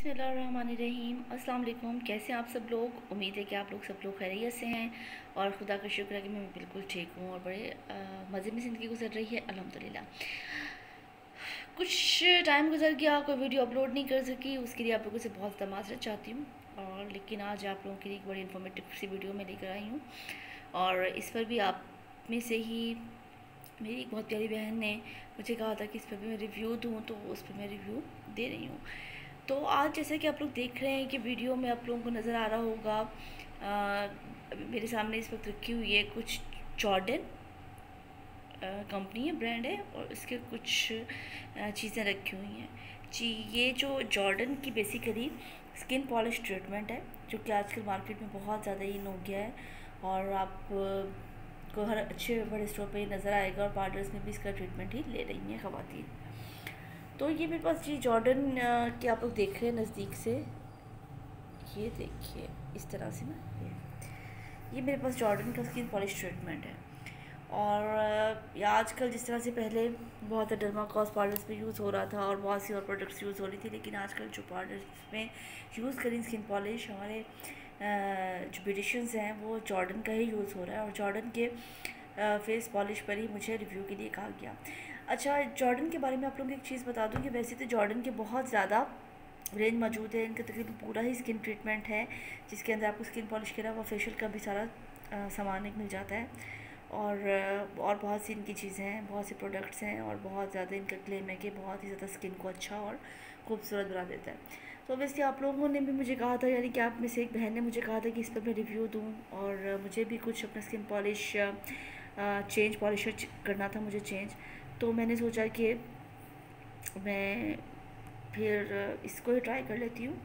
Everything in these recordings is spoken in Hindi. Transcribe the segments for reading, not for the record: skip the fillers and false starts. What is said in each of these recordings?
बिस्मिल्लाहिर्रहमानिर्रहीम। अस्सलाम वालेकुम। कैसे हैं आप सब लोग? उम्मीद है कि आप लोग सब लोग खैरियत से हैं और खुदा का शुक्र है कि मैं बिल्कुल ठीक हूँ और बड़े मज़े में ज़िंदगी गुजर रही है अल्हम्दुलिल्लाह। कुछ टाइम गुजर गया, कोई वीडियो अपलोड नहीं कर सकी, उसके लिए आप लोगों से बहुत ज़्यादा माज़रत चाहती हूँ। और लेकिन आज आप लोगों के लिए एक बड़ी इन्फॉर्मेटिव सी वीडियो मैं लेकर आई हूँ और इस पर भी आप में से ही मेरी एक बहुत प्यारी बहन ने मुझे कहा था कि इस पर भी मैं रिव्यू दूँ, तो उस पर मैं रिव्यू दे रही हूँ। तो आज जैसे कि आप लोग देख रहे हैं कि वीडियो में आप लोगों को नज़र आ रहा होगा, मेरे सामने इस वक्त रखी हुई है कुछ जॉर्डन कंपनी है, ब्रांड है, और इसके कुछ चीज़ें रखी हुई हैं जी। ये जो जॉर्डन की बेसिकली स्किन पॉलिश ट्रीटमेंट है, जो कि आजकल मार्केट में बहुत ज़्यादा इन हो गया है और आप को हर अच्छे बड़े स्टोर पे नज़र आएगा और पार्लर्स में भी इसका ट्रीटमेंट ही ले रही हैं ख़वातीन। तो ये मेरे पास जी जॉर्डन के आप लोग देख रहे हैं नज़दीक से, ये देखिए इस तरह से ना, ये मेरे पास जॉर्डन का स्किन पॉलिश ट्रीटमेंट है। और ये आजकल जिस तरह से पहले बहुत डर्माकोस पार्लर्स में यूज़ हो रहा था और बहुत सी और प्रोडक्ट्स यूज़ हो रही थी, लेकिन आजकल जो पार्लर्स में यूज़ करें स्किन पॉलिश, हमारे जो ब्यूटिशियंस हैं वो जॉर्डन का ही यूज़ हो रहा है और जॉर्डन के फेस पॉलिश पर ही मुझे रिव्यू के लिए कहा गया। अच्छा, जॉर्डन के बारे में आप लोगों को एक चीज़ बता दूं कि वैसे तो जॉर्डन के बहुत ज़्यादा रेंज मौजूद है, इनका तकरीबन पूरा ही स्किन ट्रीटमेंट है जिसके अंदर आपको स्किन पॉलिश के अलावा फेशियल का भी सारा सामान एक मिल जाता है और बहुत सी इनकी चीज़ें हैं, बहुत से प्रोडक्ट्स हैं और बहुत ज़्यादा इनका क्लेम है कि बहुत ही ज़्यादा स्किन को अच्छा और खूबसूरत बना देता है। तो वैसे आप लोगों ने भी मुझे कहा था, यानी कि आप में से एक बहन ने मुझे कहा था कि इस पर मैं रिव्यू दूँ और मुझे भी कुछ अपना स्किन पॉलिश चेंज पॉलिशर करना था मुझे चेंज। तो मैंने सोचा कि मैं फिर इसको ही ट्राई कर लेती हूँ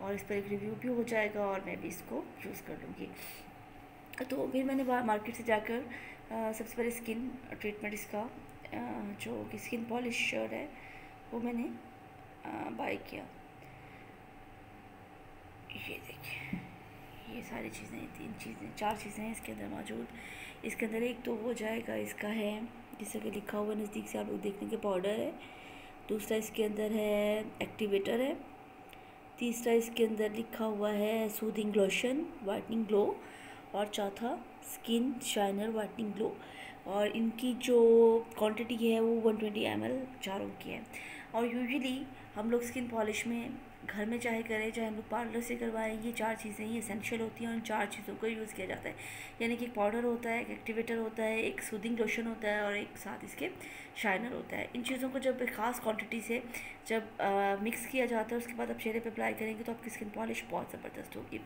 और इस पर एक रिव्यू भी हो जाएगा और मैं भी इसको यूज़ कर लूँगी। तो फिर मैंने मार्केट से जाकर सबसे पहले स्किन ट्रीटमेंट इसका जो कि स्किन पॉलिशर है वो मैंने बाय किया। ये देखिए, ये सारी चीज़ें, 4 चीज़ें हैं इसके अंदर मौजूद। इसके अंदर एक तो हो जाएगा, इसका है जैसे कि लिखा हुआ नज़दीक से आप लोग देखने के पाउडर है। दूसरा इसके अंदर है एक्टिवेटर है। तीसरा इसके अंदर लिखा हुआ है सूदिंग लोशन वाइटनिंग ग्लो। और चौथा स्किन शाइनर वाइटनिंग ग्लो। और इनकी जो क्वांटिटी है वो 120 ml चारों की है। और यूजुअली हम लोग स्किन पॉलिश में घर में चाहे करें चाहे हम लोग पार्लर से करवाएं, ये 4 चीज़ें ही एसेंशियल होती हैं और इन 4 चीज़ों को यूज़ किया जाता है। यानी कि एक पाउडर होता है, एक एक्टिवेटर होता है, एक सूदिंग लोशन होता है और एक साथ इसके शाइनर होता है। इन चीज़ों को जब ख़ास क्वांटिटी से जब मिक्स किया जाता है उसके बाद आप चेहरे पे अप्लाई करेंगे तो आपकी स्किन पॉलिश बहुत ज़बरदस्त होगी।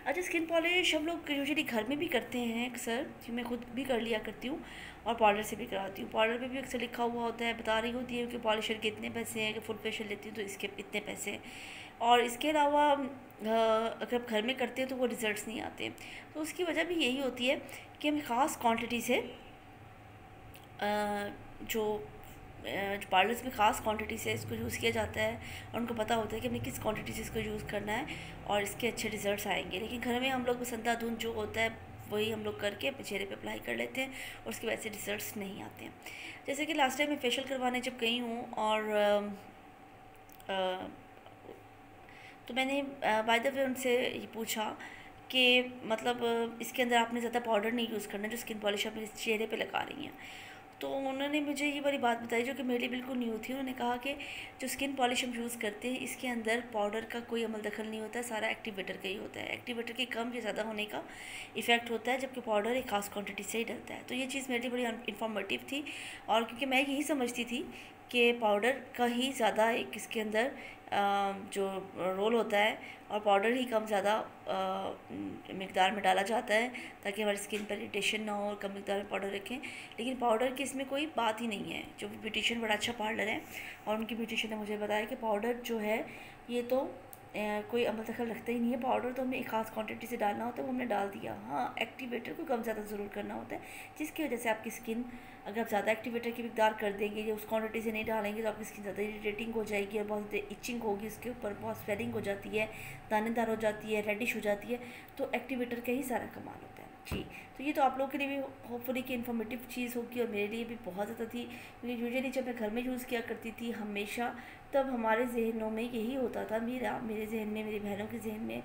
अच्छा, स्किन पॉलिश हम लोग यूजुअली घर में भी करते हैं अक्सर, कि मैं खुद भी कर लिया करती हूँ और पार्लर से भी कराती हूँ। पार्लर पे भी अक्सर लिखा हुआ होता है, बता रही होती है कि पॉलिशर के इतने पैसे हैं, कि फुल फेशियल लेती हूँ तो इसके इतने पैसे हैं। और इसके अलावा अगर आप घर में करते हैं तो वो रिज़ल्ट्स नहीं आते। तो उसकी वजह भी यही होती है कि हमें ख़ास क्वांटिटी से जो पार्लर्स में ख़ास क्वांटिटी से इसको यूज़ किया जाता है और उनको पता होता है कि हमने किस क्वांटिटी से इसको यूज़ करना है और इसके अच्छे रिज़ल्ट्स आएंगे। लेकिन घर में हम लोग अंधाधुंध जो होता है वही हम लोग करके अपने चेहरे पे अप्लाई कर लेते हैं और उसके वजह से रिज़ल्ट्स नहीं आते हैं। जैसे कि लास्ट टाइम मैं फेशियल करवाने जब गई हूँ और तो मैंने बाय द वे उनसे ये पूछा कि मतलब इसके अंदर आपने ज़्यादा पाउडर नहीं यूज़ करना जो स्किन पॉलिश अपने चेहरे पे लगा रही हैं। तो उन्होंने मुझे ये वाली बात बताई जो कि मेरे लिए बिल्कुल न्यू थी। उन्होंने कहा कि जो स्किन पॉलिश हम यूज़ करते हैं इसके अंदर पाउडर का कोई अमल दखल नहीं होता है, सारा एक्टिवेटर का ही होता है। एक्टिवेटर के कम या ज़्यादा होने का इफ़ेक्ट होता है, जबकि पाउडर एक खास क्वांटिटी से ही डलता है। तो ये चीज़ मेरे लिए बड़ी इन्फॉर्मेटिव थी और क्योंकि मैं यही समझती थी कि पाउडर का ही ज़्यादा एक इसके अंदर जो रोल होता है और पाउडर ही कम ज़्यादा मिकदार में डाला जाता है ताकि हमारी स्किन पर इरिटेशन ना हो और कम मिकदार में पाउडर रखें। लेकिन पाउडर की इसमें कोई बात ही नहीं है। जो ब्यूटिशियन बड़ा अच्छा पार्लर है और उनकी ब्यूटिशियन ने मुझे बताया कि पाउडर जो है ये तो कोई अमल दखल रखता ही नहीं है। पाउडर तो हमें एक ख़ास क्वांटिटी से डालना होता है, वो हमने डाल दिया। हाँ, एक्टिवेटर को कम ज़्यादा ज़रूर करना होता है, जिसकी वजह से आपकी स्किन अगर आप ज़्यादा एक्टिवेटर की मिकदार कर देंगे या उस क्वांटिटी से नहीं डालेंगे तो आपकी स्किन ज़्यादा इरिटेटिंग हो जाएगी और बहुत इचिंग होगी, उसके ऊपर बहुत स्वेलिंग हो जाती है, दानेदार हो जाती है, रेडिश हो जाती है। तो एक्टिवेटर का ही सारा कमाल होता है जी। तो ये तो आप लोगों के लिए भी होपफुली कि इन्फॉर्मेटिव चीज़ होगी और मेरे लिए भी बहुत ज़्यादा थी, क्योंकि यूजुअली जब मैं घर में यूज़ किया करती थी हमेशा तब हमारे जहनों में यही होता था, मेरे जहन में, मेरी बहनों के जहन में,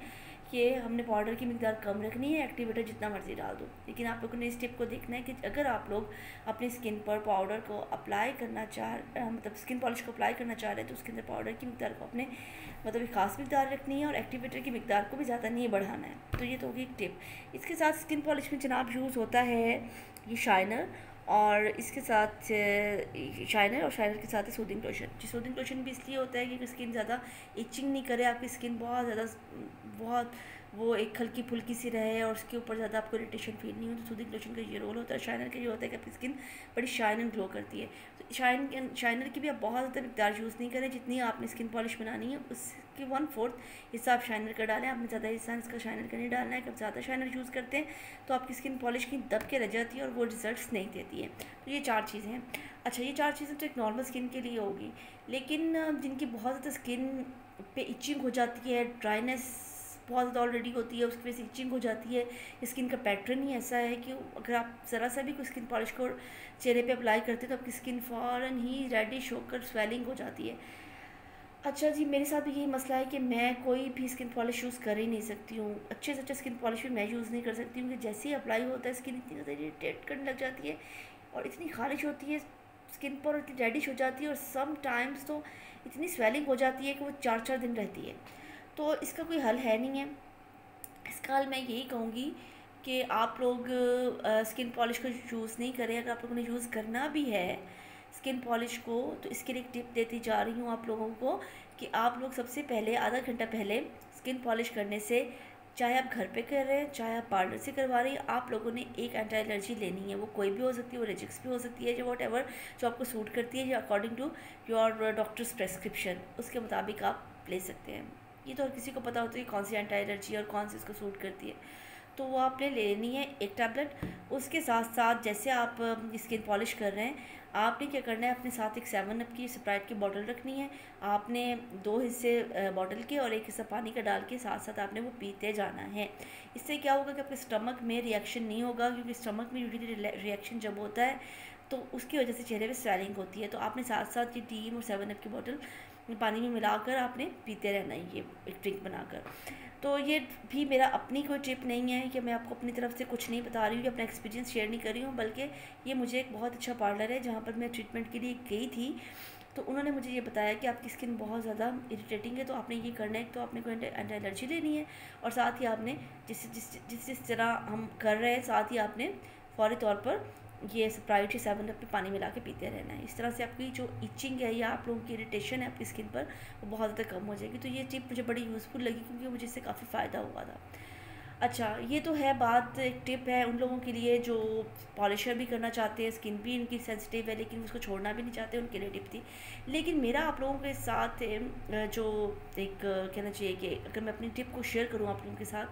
कि हमने पाउडर की मिकदार कम रखनी है, एक्टिवेटर जितना मर्जी डाल दो। लेकिन आप लोगों ने इस टिप को देखना है कि अगर आप लोग अपनी स्किन पर पाउडर को अप्लाई करना मतलब स्किन पॉलिश को अप्लाई करना चाह रहे हैं, तो उसके अंदर पाउडर की मिकदार को अपने मतलब एक ख़ास मिकदार रखनी है और एक्टिवेटर की मिकदार को भी ज़्यादा नहीं बढ़ाना है। तो ये तो होगी एक टिप। इसके साथ स्किन पॉलिश में जनाब यूज़ होता है ये शाइनर, और इसके साथ शाइनर, और शाइनर के साथ है सूदिंग लोशन। जो सूदिंग लोशन भी इसलिए होता है कि स्किन ज़्यादा इचिंग नहीं करे, आपकी स्किन बहुत वो एक हल्की फुल्की सी रहे और उसके ऊपर ज़्यादा आपको इरिटेशन फील नहीं हो। तो सूदिंग लोशन का ये रोल होता है। शाइनर का ये होता है कि आपकी स्किन बड़ी शाइन एंड ग्लो करती है। तो शाइनर की भी आप बहुत ज़्यादा मिकदार यूज़ नहीं करें। जितनी आपने स्किन पॉलिश बनानी है उसकी 1/4 हिस्सा आप शाइनर का डालें। आपने ज़्यादा हिस्सा इसका शाइनर का नहीं डालना है। जब ज़्यादा शाइनर यूज़ करते हैं तो आपकी स्किन पॉलिश की दब के रह जाती है और वो रिजल्ट्स नहीं देती है। तो ये 4 चीज़ें हैं। अच्छा, ये 4 चीज़ें तो एक नॉर्मल स्किन के लिए होगी, लेकिन जिनकी बहुत ज़्यादा स्किन पे इचिंग हो जाती है, ड्राइनेस बहुत ज़्यादा ऑलरेडी होती है, उसकी वजह से इचिंग हो जाती है, स्किन का पैटर्न ही ऐसा है कि अगर आप ज़रा सा भी कोई स्किन पॉलिश को चेहरे पे अप्लाई करते हैं तो आपकी स्किन फ़ौरन ही रेडिश होकर स्वेलिंग हो जाती है। अच्छा जी, मेरे साथ भी यही मसला है कि मैं कोई भी स्किन पॉलिश यूज़ कर ही नहीं सकती हूँ। अच्छे से अच्छा स्किन पॉलिश भी मैं यूज़ नहीं कर सकती हूँ कि जैसे ही अप्लाई होता है स्किन इतनी ज़्यादा इरिटेट करने लग जाती है और इतनी खारिश होती है स्किन पर, इतनी रेडिश हो जाती है और सम टाइम्स तो इतनी स्वेलिंग हो जाती है कि वो 4-4 दिन रहती है। तो इसका कोई हल है नहीं है। इसका हल मैं यही कहूँगी कि आप लोग स्किन पॉलिश को यूज़ नहीं करें। अगर आप लोगों ने यूज़ करना भी है स्किन पॉलिश को, तो इसके लिए एक टिप देती जा रही हूँ आप लोगों को कि आप लोग सबसे पहले आधा घंटा पहले स्किन पॉलिश करने से, चाहे आप घर पे कर रहे हैं चाहे आप पार्लर से करवा रही हैं, आप लोगों ने एक एंटी एलर्जी लेनी है। वो कोई भी हो सकती है, वो रेजिक्स भी हो सकती है, जो वॉट एवर जो आपको सूट करती है, या according to your doctor's prescription, उसके मुताबिक आप ले सकते हैं। ये तो हर किसी को पता होता है कि कौन सी एंटी एलर्जी और कौन सी उसको सूट करती है, तो वो आपने ले लेनी है एक टैबलेट। उसके साथ साथ जैसे आप स्किन पॉलिश कर रहे हैं, आपने क्या करना है, अपने साथ एक 7 अप की स्प्राइट की बोतल रखनी है। आपने 2 हिस्से बोतल के और 1 हिस्सा पानी का डाल के साथ साथ आपने वो पीते जाना है। इससे क्या होगा कि आपके स्टमक में रिएक्शन नहीं होगा, क्योंकि स्टमक में यूजुअली रिएक्शन जब होता है तो उसकी वजह से चेहरे पे स्वेलिंग होती है। तो आपने साथ साथ ये टीम और 7 अप की बोतल पानी में मिलाकर आपने पीते रहना है, ये एक ड्रिंक बनाकर। तो ये भी मेरा अपनी कोई टिप नहीं है कि मैं आपको अपनी तरफ से कुछ नहीं बता रही हूँ, अपना एक्सपीरियंस शेयर नहीं कर रही हूँ, बल्कि ये मुझे एक बहुत अच्छा पार्लर है जहाँ पर मैं ट्रीटमेंट के लिए गई थी, तो उन्होंने मुझे ये बताया कि आपकी स्किन बहुत ज़्यादा इरिटेटिंग है, तो आपने ये करना है, तो आपने कोई एंटी एलर्जी लेनी है और साथ ही आपने जिस तरह हम कर रहे हैं, साथ ही आपने फौरी तौर पर ये स्प्राइट 7 अप में पानी मिला के पीते रहना है। इस तरह से आपकी जो इचिंग है या आप लोगों की इरिटेशन है आपकी स्किन पर, वो बहुत ज़्यादा कम हो जाएगी। तो ये टिप मुझे बड़ी यूज़फुल लगी क्योंकि मुझे इससे काफ़ी फ़ायदा हुआ था। अच्छा, ये तो है बात, एक टिप है उन लोगों के लिए जो पॉलिशर भी करना चाहते हैं, स्किन भी इनकी सेंसिटिव है लेकिन उसको छोड़ना भी नहीं चाहते, उनके लिए टिप थी। लेकिन मेरा आप लोगों के साथ जो एक कहना चाहिए कि अगर मैं अपनी टिप को शेयर करूँ आप लोगों के साथ,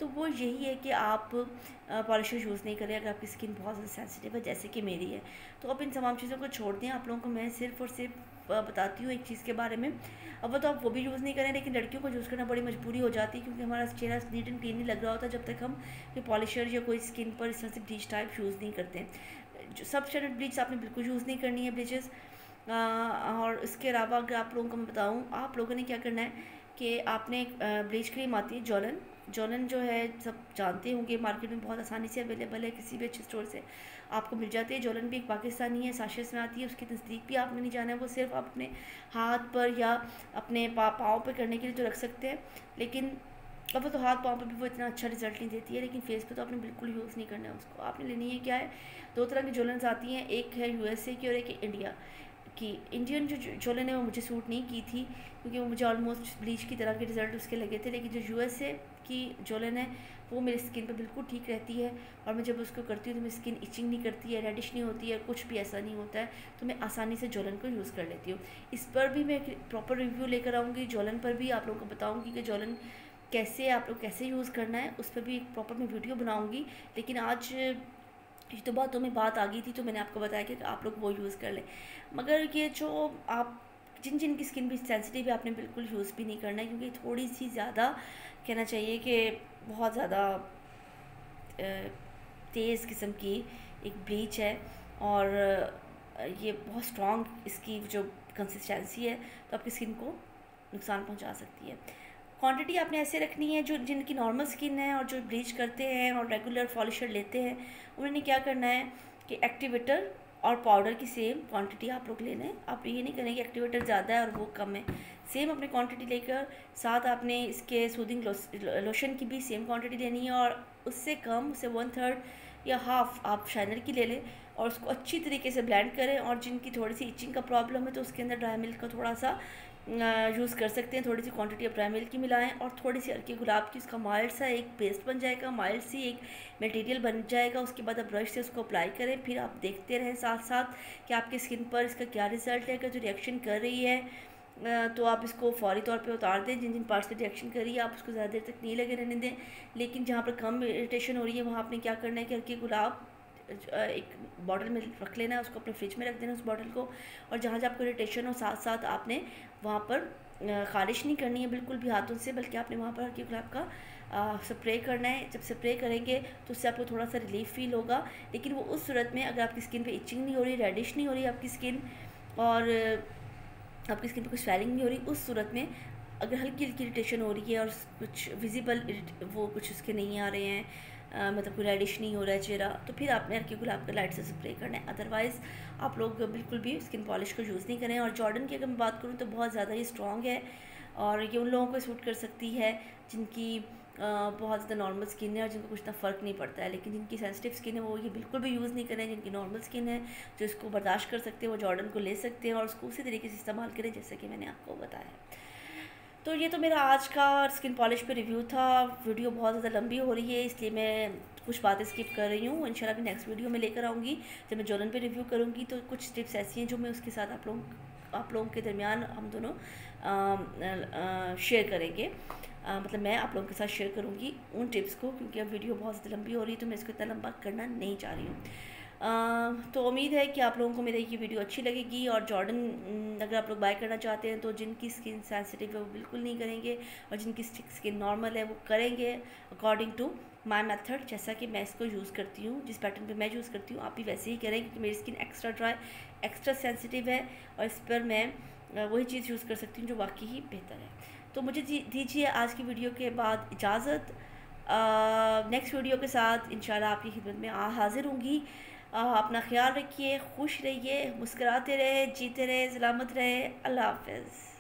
तो वो यही है कि आप पॉलिशर यूज़ नहीं करें अगर आपकी स्किन बहुत ज़्यादा सेंसिटिव है, जैसे कि मेरी है। तो अब इन तमाम चीज़ों को छोड़ दें। आप लोगों को मैं सिर्फ और सिर्फ बताती हूँ एक चीज़ के बारे में। अब तो आप वो भी यूज़ नहीं करें, लेकिन लड़कियों को यूज़ करना बड़ी मजबूरी हो जाती है, क्योंकि हमारा चेहरा नीट एंड क्लीन नहीं लग रहा होता जब तक हम कोई पॉलिशर या कोई स्किन पर इस तरह से ब्लीच टाइप यूज़ नहीं करते। जो सब स्टैंडर्ड ब्लीच आपने बिल्कुल यूज़ नहीं करनी है, ब्लीचेस। और इसके अलावा अगर आप लोगों को मैं बताऊँ, आप लोगों ने क्या करना है कि आपने एक ब्लीच क्रीम आती है जॉलन, जॉलन जो है सब जानते होंगे, मार्केट में बहुत आसानी से अवेलेबल है, किसी भी अच्छे स्टोर से आपको मिल जाती है। जॉलन भी एक पाकिस्तानी है, साशेस में आती है, उसके नज़दीक भी आपने नहीं जाना है। वो सिर्फ आप अपने हाथ पर या अपने पाँव पर करने के लिए तो रख सकते हैं, लेकिन अब वो तो हाथ पाँव पर भी वो इतना अच्छा रिजल्ट नहीं देती है, लेकिन फेस पे तो आपने बिल्कुल यूज़ नहीं करना है उसको। आपने लेनी है क्या है, 2 तरह की जॉलन्स आती हैं, एक है USA की और एक इंडिया की। इंडियन जो जॉलन है वो मुझे सूट नहीं की थी, क्योंकि वो मुझे ऑलमोस्ट ब्लीच की तरह के रिजल्ट उसके लगे थे, लेकिन जो USA की जॉलन है वो मेरी स्किन पर बिल्कुल ठीक रहती है, और मैं जब उसको करती हूँ तो मेरी स्किन इचिंग नहीं करती है, रेडिश नहीं होती है, कुछ भी ऐसा नहीं होता है, तो मैं आसानी से जॉलन को यूज़ कर लेती हूँ। इस पर भी मैं प्रॉपर रिव्यू लेकर आऊँगी, जॉलन पर भी आप लोगों को बताऊँगी कि जॉलन कैसे आप लोग कैसे यूज़ करना है, उस पर भी एक प्रॉपर मैं वीडियो बनाऊँगी। लेकिन आज तो बातों में बात आ गई थी तो मैंने आपको बताया कि आप लोग वो यूज़ कर लें। मगर ये जो आप जिन की स्किन भी सेंसिटिव है, आपने बिल्कुल यूज़ भी नहीं करना है, क्योंकि थोड़ी सी ज़्यादा कहना चाहिए कि बहुत ज़्यादा तेज़ किस्म की एक ब्लीच है, और ये बहुत स्ट्रॉन्ग इसकी जो कंसिस्टेंसी है तो आपकी स्किन को नुकसान पहुंचा सकती है। क्वांटिटी आपने ऐसे रखनी है, जो जिनकी नॉर्मल स्किन है और जो ब्लीच करते हैं और रेगुलर पॉलिशर लेते हैं, उन्होंने क्या करना है कि एक्टिवेटर और पाउडर की सेम क्वांटिटी आप लोग लेना है। आप ये नहीं करेंगे एक्टिवेटर ज़्यादा है और वो कम है, सेम अपनी क्वांटिटी लेकर साथ आपने इसके सूदिंग लोशन की भी सेम क्वांटिटी लेनी है, और उससे कम, उससे 1/3 या हाफ आप शाइनर की ले लें और उसको अच्छी तरीके से ब्लेंड करें। और जिनकी थोड़ी सी इचिंग का प्रॉब्लम है तो उसके अंदर ड्राई मिल्क का थोड़ा सा यूज़ कर सकते हैं, थोड़ी सी क्वांटिटी ऑफ ड्राई मिल्क की मिलाएं और थोड़ी सी हल्की गुलाब की, उसका माइल्ड सा एक पेस्ट बन जाएगा, माइल्ड सी एक मटेरियल बन जाएगा। उसके बाद आप ब्रश से उसको अप्लाई करें, फिर आप देखते रहें साथ साथ कि आपकी स्किन पर इसका क्या रिजल्ट है। अगर जो रिएक्शन कर रही है तो आप इसको फौरी तौर पे उतार दें। जिन जिन पार्ट्स पे रिएक्शन कर रही है आप उसको ज़्यादा देर तक नहीं लगे रहने दें, लेकिन जहाँ पर कम इरिटेशन हो रही है वहाँ आपने क्या करना है कि हल्की गुलाब एक बॉटल में रख लेना है, उसको अपने फ्रिज में रख देना उस बॉटल को, और जहाँ जहाँ आपको इरिटेशन हो साथ साथ आपने वहाँ पर खारिश नहीं करनी है बिल्कुल भी हाथों से, बल्कि आपने वहाँ पर हल्की गुलाब का स्प्रे करना है। जब स्प्रे करेंगे तो उससे आपको थोड़ा सा रिलीफ फील होगा, लेकिन वो उस सूरत में अगर आपकी स्किन पे इचिंग नहीं हो रही, रेडिश नहीं हो रही आपकी स्किन, और आपकी स्किन पे कुछ स्वेलिंग नहीं हो रही, उस सूरत में अगर हल्की हल्की इरिटेशन हो रही है और कुछ विजिबल वो कुछ उसके नहीं आ रहे हैं, मतलब कोई रेडिश नहीं हो रहा है चेहरा, तो फिर आपने हल्की गुलाब का लाइट से स्प्रे करना है। अदरवाइज़ आप लोग बिल्कुल भी स्किन पॉलिश का यूज़ नहीं करें। और जॉर्डन की अगर मैं बात करूँ तो बहुत ज़्यादा ही स्ट्रॉन्ग है और ये उन लोगों को सूट कर सकती है जिनकी बहुत ज़्यादा नॉर्मल स्किन है और जिनको कुछ इतना फ़र्क नहीं पड़ता है। लेकिन जिनकी सेंसिटिव स्किन है वो ये बिल्कुल भी यूज़ नहीं करें। जिनकी नॉर्मल स्किन है, जो इसको बर्दाश्त कर सकते हैं, वो जॉर्डन को ले सकते हैं और उसको उसी तरीके से इस्तेमाल करें जैसे कि मैंने आपको बताया। तो ये तो मेरा आज का स्किन पॉलिश पे रिव्यू था। वीडियो बहुत ज़्यादा लंबी हो रही है इसलिए मैं कुछ बातें स्किप कर रही हूँ। इंशाल्लाह भी नेक्स्ट वीडियो में लेकर आऊँगी। जब मैं जॉर्डन पे रिव्यू करूँगी तो कुछ टिप्स ऐसी हैं जो मैं उसके साथ आप लोगों के दरमियान हम दोनों शेयर करेंगे। मतलब मैं आप लोगों के साथ शेयर करूँगी उन टिप्स को, क्योंकि अब वीडियो बहुत ज़्यादा लंबी हो रही है तो मैं इसको इतना लंबा करना नहीं चाह रही हूँ। तो उम्मीद है कि आप लोगों को मेरी ये वीडियो अच्छी लगेगी। और जॉर्डन अगर आप लोग बाय करना चाहते हैं तो जिनकी स्किन सेंसिटिव है वो बिल्कुल नहीं करेंगे, और जिनकी स्किन नॉर्मल है वो करेंगे अकॉर्डिंग टू माय मेथड, जैसा कि मैं इसको यूज़ करती हूँ, जिस पैटर्न पे मैं यूज़ करती हूँ आप भी वैसे ही करें, क्योंकि मेरी skin extra dry, extra sensitive है और इस पर मैं वही चीज़ यूज़ कर सकती हूँ जो वाकई ही बेहतर है। तो मुझे दीजिए आज की वीडियो के बाद इजाज़त। नेक्स्ट वीडियो के साथ इंशाल्लाह आपकी खिदमत में हाज़िर होंगी। अपना ख्याल रखिए, खुश रहिए, मुस्कुराते रहे, जीते रहे, सलामत रहे। अल्लाह हाफ़िज़।